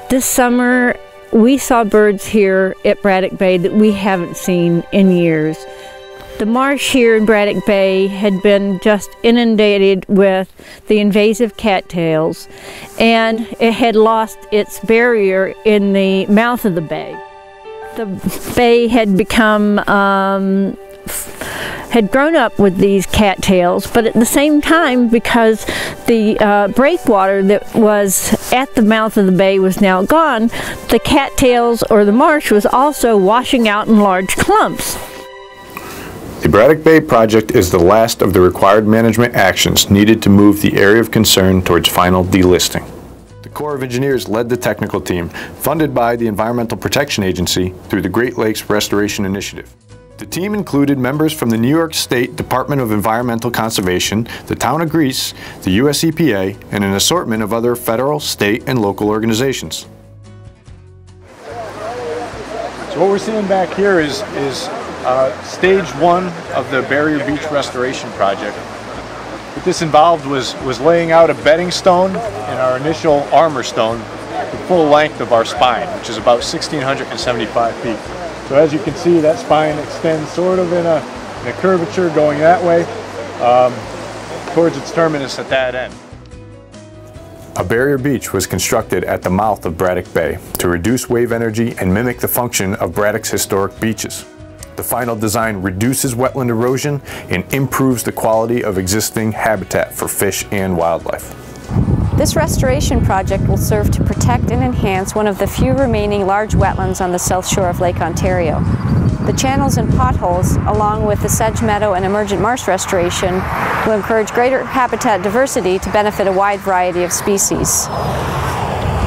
This summer, we saw birds here at Braddock Bay that we haven't seen in years. The marsh here in Braddock Bay had been just inundated with the invasive cattails, and it had lost its barrier in the mouth of the bay. The bay had become had grown up with these cattails, but at the same time, because the breakwater that was at the mouth of the bay was now gone, the cattails, or the marsh, was also washing out in large clumps. The Braddock Bay Project is the last of the required management actions needed to move the area of concern towards final delisting. The Corps of Engineers led the technical team, funded by the Environmental Protection Agency through the Great Lakes Restoration Initiative. The team included members from the New York State Department of Environmental Conservation, the Town of Greece, the US EPA, and an assortment of other federal, state, and local organizations. So what we're seeing back here is stage one of the Barrier Beach Restoration Project. What this involved was laying out a bedding stone and our initial armor stone, the full length of our spine, which is about 1,675 feet. So as you can see, that spine extends sort of in a curvature going that way towards its terminus at that end. A barrier beach was constructed at the mouth of Braddock Bay to reduce wave energy and mimic the function of Braddock's historic beaches. The final design reduces wetland erosion and improves the quality of existing habitat for fish and wildlife. This restoration project will serve to protect and enhance one of the few remaining large wetlands on the south shore of Lake Ontario. The channels and potholes, along with the sedge meadow and emergent marsh restoration, will encourage greater habitat diversity to benefit a wide variety of species.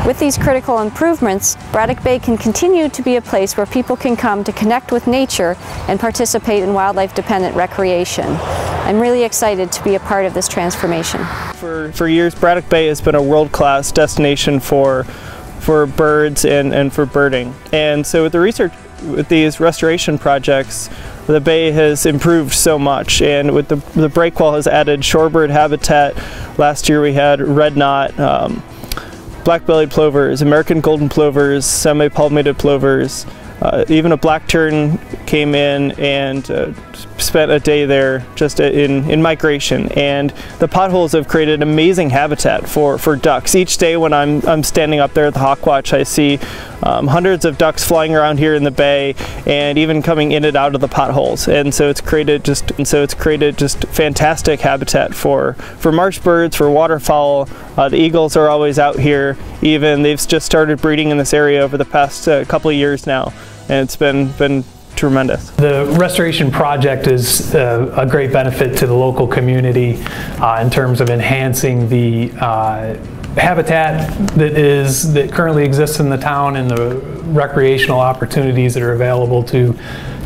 With these critical improvements, Braddock Bay can continue to be a place where people can come to connect with nature and participate in wildlife-dependent recreation. I'm really excited to be a part of this transformation. For years, Braddock Bay has been a world-class destination for birds and for birding. And so with the research, with these restoration projects, the bay has improved so much, and with the breakwall has added shorebird habitat. Last year we had red knot, black-bellied plovers, American golden plovers, semi-palmated plovers. Even a black tern came in and spent a day there just in migration, and the potholes have created amazing habitat for ducks. Each day when I'm standing up there at the Hawk Watch, I see hundreds of ducks flying around here in the bay and even coming in and out of the potholes, and so it's created just fantastic habitat for marsh birds, for waterfowl. The eagles are always out here. Even they've just started breeding in this area over the past couple of years now, and it's been tremendous. The restoration project is a great benefit to the local community in terms of enhancing the habitat that currently exists in the town and the recreational opportunities that are available to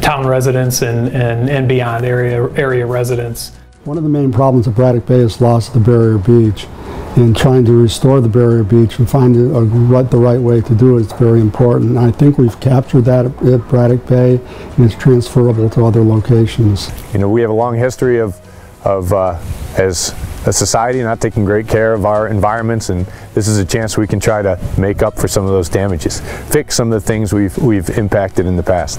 town residents and beyond area residents. One of the main problems of Braddock Bay is loss of the barrier beach. And trying to restore the barrier beach and find the right way to do it is very important. And I think we've captured that at Braddock Bay, and it's transferable to other locations. You know, we have a long history of as a society not taking great care of our environments, and this is a chance we can try to make up for some of those damages, fix some of the things we've impacted in the past.